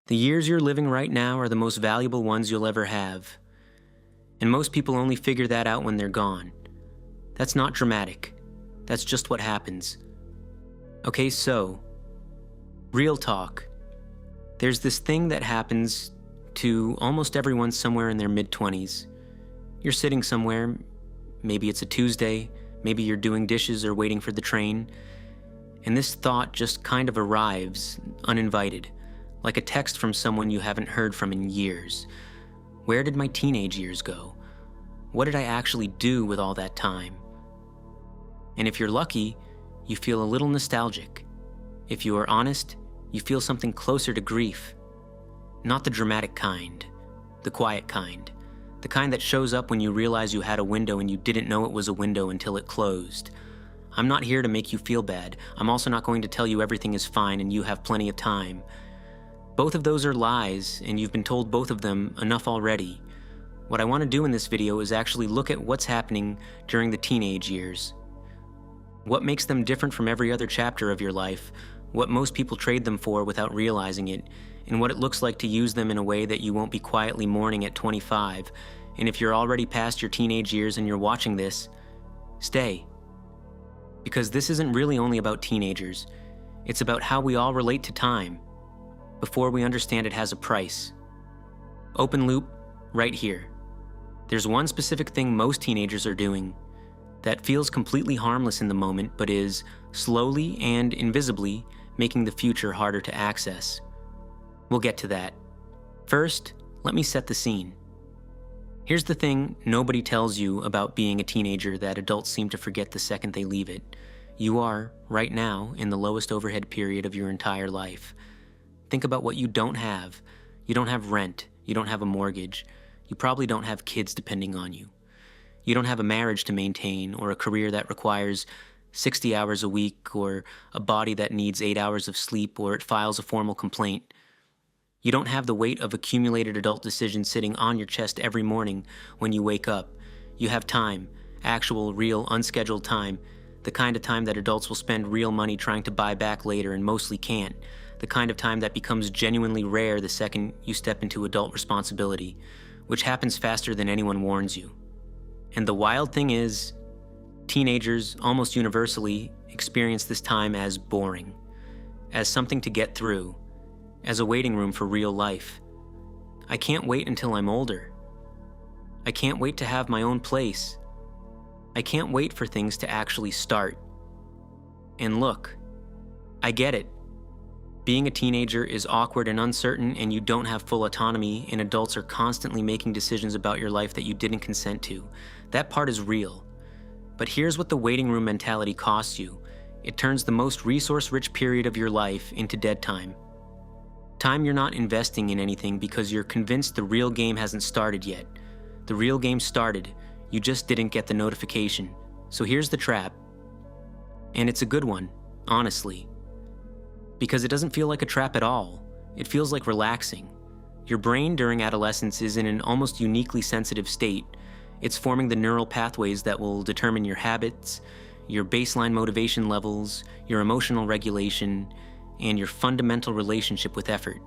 The years you're living right now are the most valuable ones you'll ever have. And most people only figure that out when they're gone. That's not dramatic. That's just what happens. Okay, so, real talk. There's this thing that happens to almost everyone somewhere in their mid-20s. You're sitting somewhere, maybe it's a Tuesday, maybe you're doing dishes or waiting for the train, and this thought just kind of arrives, uninvited, like a text from someone you haven't heard from in years. Where did my teenage years go? What did I actually do with all that time? And if you're lucky, you feel a little nostalgic. If you are honest, you feel something closer to grief. Not the dramatic kind, the quiet kind. The kind that shows up when you realize you had a window and you didn't know it was a window until it closed. I'm not here to make you feel bad. I'm also not going to tell you everything is fine and you have plenty of time. Both of those are lies, and you've been told both of them enough already. What I want to do in this video is actually look at what's happening during the teenage years. What makes them different from every other chapter of your life, what most people trade them for without realizing it, and what it looks like to use them in a way that you won't be quietly mourning at 25. And if you're already past your teenage years and you're watching this, stay. Because this isn't really only about teenagers. It's about how we all relate to time, before we understand it has a price. Open loop, right here. There's one specific thing most teenagers are doing that feels completely harmless in the moment, but is slowly and invisibly making the future harder to access. We'll get to that. First, let me set the scene. Here's the thing nobody tells you about being a teenager that adults seem to forget the second they leave it. You are, right now, in the lowest overhead period of your entire life. Think about what you don't have. You don't have rent. You don't have a mortgage. You probably don't have kids depending on you. You don't have a marriage to maintain or a career that requires 60 hours a week or a body that needs 8 hours of sleep or it files a formal complaint. You don't have the weight of accumulated adult decisions sitting on your chest every morning when you wake up. You have time, actual, real, unscheduled time, the kind of time that adults will spend real money trying to buy back later and mostly can't. The kind of time that becomes genuinely rare the second you step into adult responsibility, which happens faster than anyone warns you. And the wild thing is, teenagers almost universally experience this time as boring, as something to get through, as a waiting room for real life. I can't wait until I'm older. I can't wait to have my own place. I can't wait for things to actually start. And look, I get it. Being a teenager is awkward and uncertain, and you don't have full autonomy, and adults are constantly making decisions about your life that you didn't consent to. That part is real. But here's what the waiting room mentality costs you. It turns the most resource-rich period of your life into dead time. Time you're not investing in anything because you're convinced the real game hasn't started yet. The real game started, you just didn't get the notification. So here's the trap. And it's a good one, honestly. Because it doesn't feel like a trap at all. It feels like relaxing. Your brain during adolescence is in an almost uniquely sensitive state. It's forming the neural pathways that will determine your habits, your baseline motivation levels, your emotional regulation, and your fundamental relationship with effort.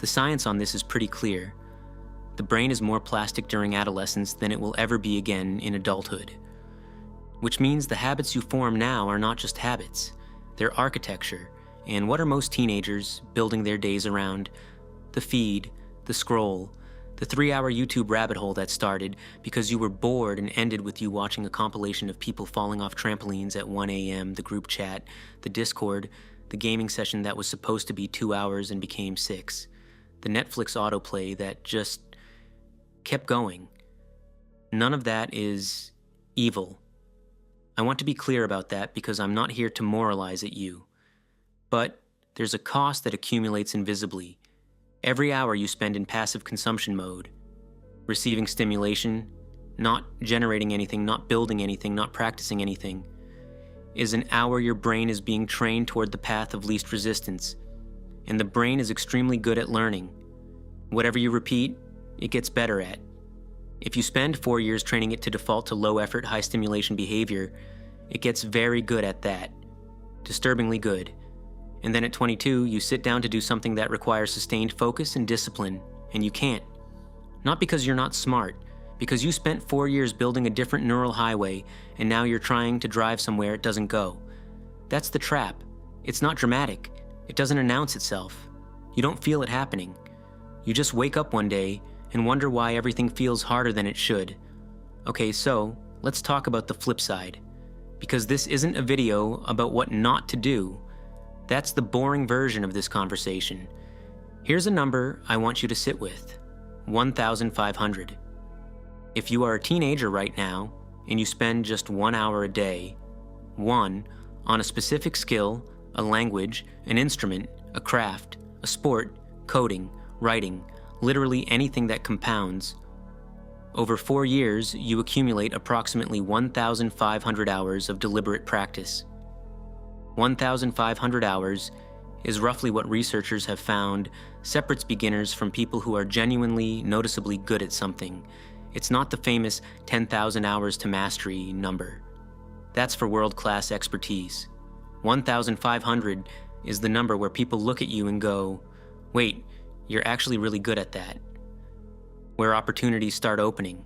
The science on this is pretty clear. The brain is more plastic during adolescence than it will ever be again in adulthood. Which means the habits you form now are not just habits, they're architecture. And what are most teenagers building their days around? The feed, the scroll, the 3-hour YouTube rabbit hole that started because you were bored and ended with you watching a compilation of people falling off trampolines at 1 a.m., the group chat, the Discord, the gaming session that was supposed to be 2 hours and became 6, the Netflix autoplay that just kept going. None of that is evil. I want to be clear about that because I'm not here to moralize at you. But there's a cost that accumulates invisibly. Every hour you spend in passive consumption mode, receiving stimulation, not generating anything, not building anything, not practicing anything, is an hour your brain is being trained toward the path of least resistance. And the brain is extremely good at learning. Whatever you repeat, it gets better at. If you spend 4 years training it to default to low-effort, high-stimulation behavior, it gets very good at that. Disturbingly good. And then at 22, you sit down to do something that requires sustained focus and discipline, and you can't. Not because you're not smart, because you spent 4 years building a different neural highway, and now you're trying to drive somewhere it doesn't go. That's the trap. It's not dramatic. It doesn't announce itself. You don't feel it happening. You just wake up one day and wonder why everything feels harder than it should. Okay, so let's talk about the flip side. Because this isn't a video about what not to do. That's the boring version of this conversation. Here's a number I want you to sit with. 1,500. If you are a teenager right now, and you spend just 1 hour a day, on a specific skill, a language, an instrument, a craft, a sport, coding, writing, literally anything that compounds, over 4 years, you accumulate approximately 1,500 hours of deliberate practice. 1,500 hours is roughly what researchers have found separates beginners from people who are genuinely, noticeably good at something. It's not the famous 10,000 hours to mastery number. That's for world-class expertise. 1,500 is the number where people look at you and go, wait, you're actually really good at that. Where opportunities start opening.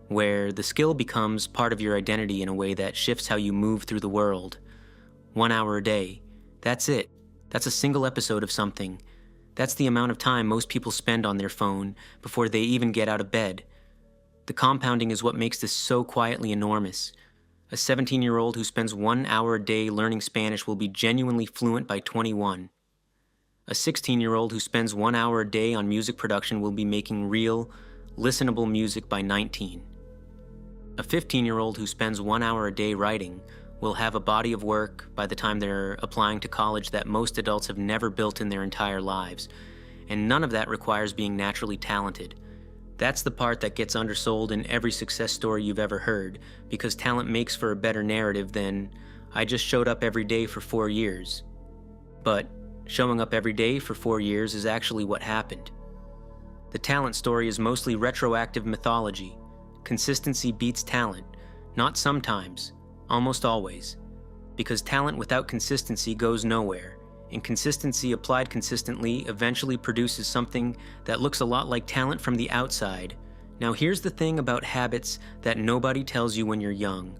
Where the skill becomes part of your identity in a way that shifts how you move through the world. 1 hour a day. That's it. That's a single episode of something. That's the amount of time most people spend on their phone before they even get out of bed. The compounding is what makes this so quietly enormous. A 17-year-old who spends 1 hour a day learning Spanish will be genuinely fluent by 21. A 16-year-old who spends 1 hour a day on music production will be making real, listenable music by 19. A 15-year-old who spends 1 hour a day writing will have a body of work by the time they're applying to college that most adults have never built in their entire lives. And none of that requires being naturally talented. That's the part that gets undersold in every success story you've ever heard, because talent makes for a better narrative than, I just showed up every day for 4 years. But showing up every day for 4 years is actually what happened. The talent story is mostly retroactive mythology. Consistency beats talent, not sometimes, almost always. Because talent without consistency goes nowhere, and consistency applied consistently eventually produces something that looks a lot like talent from the outside. Now here's the thing about habits that nobody tells you when you're young.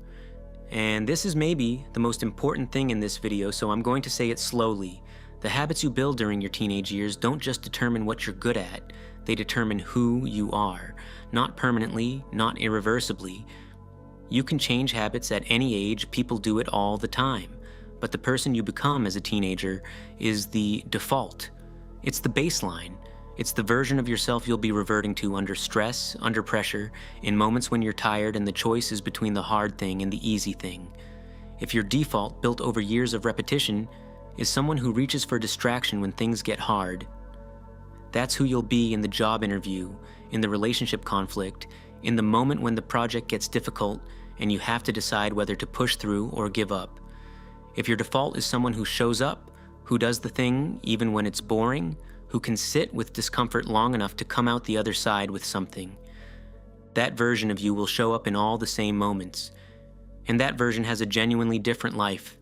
And this is maybe the most important thing in this video, so I'm going to say it slowly. The habits you build during your teenage years don't just determine what you're good at, they determine who you are. Not permanently, not irreversibly. You can change habits at any age, people do it all the time. But the person you become as a teenager is the default. It's the baseline. It's the version of yourself you'll be reverting to under stress, under pressure, in moments when you're tired and the choice is between the hard thing and the easy thing. If your default, built over years of repetition, is someone who reaches for distraction when things get hard, that's who you'll be in the job interview, in the relationship conflict, in the moment when the project gets difficult and you have to decide whether to push through or give up. If your default is someone who shows up, who does the thing even when it's boring, who can sit with discomfort long enough to come out the other side with something, that version of you will show up in all the same moments. And that version has a genuinely different life.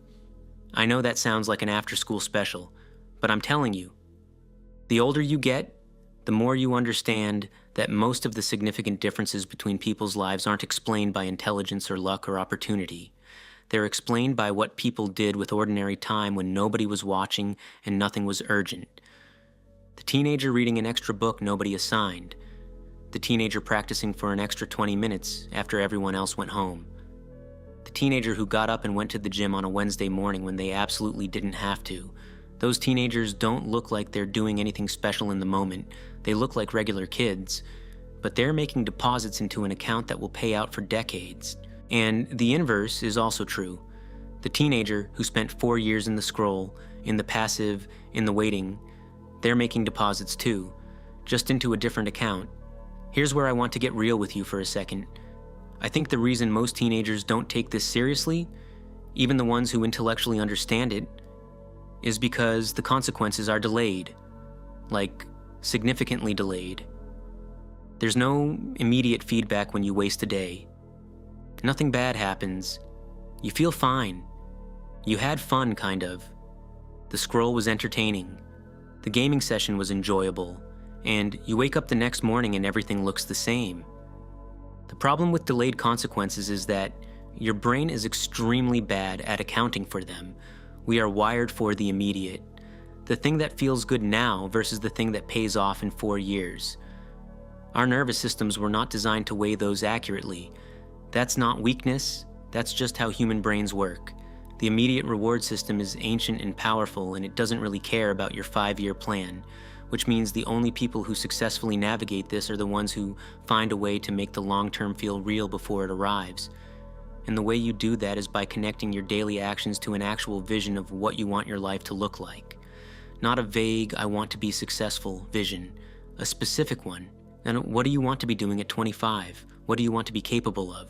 I know that sounds like an after-school special, but I'm telling you, the older you get, the more you understand that most of the significant differences between people's lives aren't explained by intelligence or luck or opportunity. They're explained by what people did with ordinary time when nobody was watching and nothing was urgent. The teenager reading an extra book nobody assigned. The teenager practicing for an extra 20 minutes after everyone else went home. The teenager who got up and went to the gym on a Wednesday morning when they absolutely didn't have to. Those teenagers don't look like they're doing anything special in the moment. They look like regular kids, but they're making deposits into an account that will pay out for decades. And the inverse is also true. The teenager who spent 4 years in the scroll, in the passive, in the waiting, they're making deposits too, just into a different account. Here's where I want to get real with you for a second. I think the reason most teenagers don't take this seriously, even the ones who intellectually understand it, is because the consequences are delayed. Like, significantly delayed. There's no immediate feedback when you waste a day. Nothing bad happens. You feel fine. You had fun, kind of. The scroll was entertaining. The gaming session was enjoyable. And you wake up the next morning and everything looks the same. The problem with delayed consequences is that your brain is extremely bad at accounting for them. We are wired for the immediate. The thing that feels good now versus the thing that pays off in 4 years. Our nervous systems were not designed to weigh those accurately. That's not weakness, that's just how human brains work. The immediate reward system is ancient and powerful, and it doesn't really care about your 5-year plan, which means the only people who successfully navigate this are the ones who find a way to make the long-term feel real before it arrives. And the way you do that is by connecting your daily actions to an actual vision of what you want your life to look like. Not a vague, I want to be successful vision, a specific one. And what do you want to be doing at 25? What do you want to be capable of?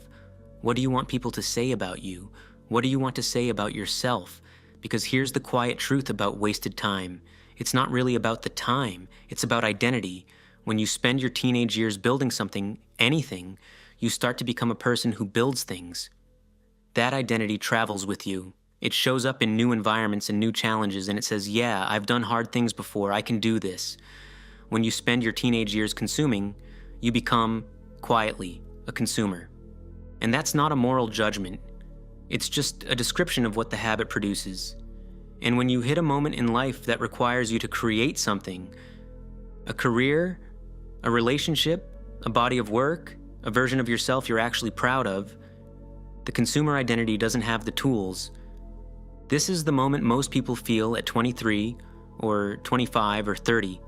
What do you want people to say about you? What do you want to say about yourself? Because here's the quiet truth about wasted time. It's not really about the time, it's about identity. When you spend your teenage years building something, anything, you start to become a person who builds things. That identity travels with you. It shows up in new environments and new challenges, and it says, yeah, I've done hard things before, I can do this. When you spend your teenage years consuming, you become, quietly, a consumer. And that's not a moral judgment. It's just a description of what the habit produces. And when you hit a moment in life that requires you to create something, a career, a relationship, a body of work, a version of yourself you're actually proud of, the consumer identity doesn't have the tools. This is the moment most people feel at 23 or 25 or 30.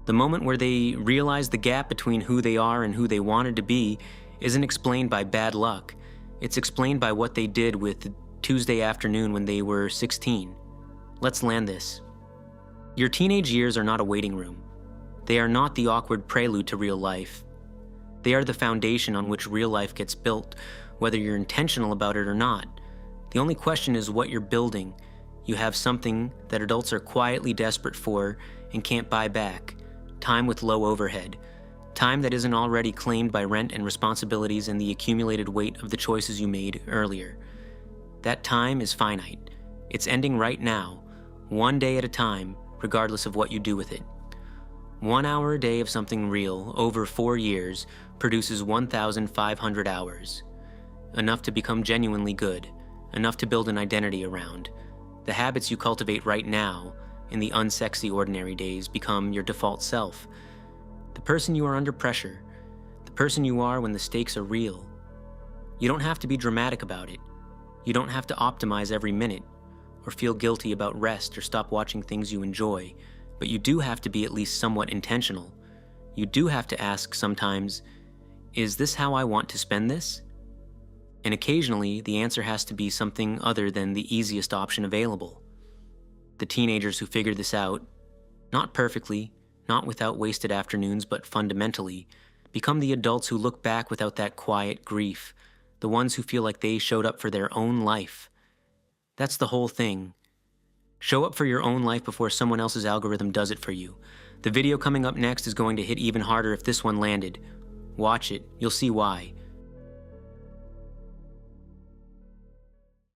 The moment where they realize the gap between who they are and who they wanted to be isn't explained by bad luck. It's explained by what they did with Tuesday afternoon when they were 16. Let's land this. Your teenage years are not a waiting room. They are not the awkward prelude to real life. They are the foundation on which real life gets built, whether you're intentional about it or not. The only question is what you're building. You have something that adults are quietly desperate for and can't buy back. Time with low overhead. Time that isn't already claimed by rent and responsibilities and the accumulated weight of the choices you made earlier. That time is finite. It's ending right now, one day at a time, regardless of what you do with it. 1 hour a day of something real over 4 years produces 1,500 hours. Enough to become genuinely good, enough to build an identity around. The habits you cultivate right now, in the unsexy ordinary days, become your default self. The person you are under pressure, the person you are when the stakes are real. You don't have to be dramatic about it. You don't have to optimize every minute, or feel guilty about rest or stop watching things you enjoy, but you do have to be at least somewhat intentional. You do have to ask sometimes, is this how I want to spend this? And occasionally, the answer has to be something other than the easiest option available. The teenagers who figure this out, not perfectly, not without wasted afternoons, but fundamentally, become the adults who look back without that quiet grief, the ones who feel like they showed up for their own life. That's the whole thing. Show up for your own life before someone else's algorithm does it for you. The video coming up next is going to hit even harder if this one landed. Watch it, you'll see why.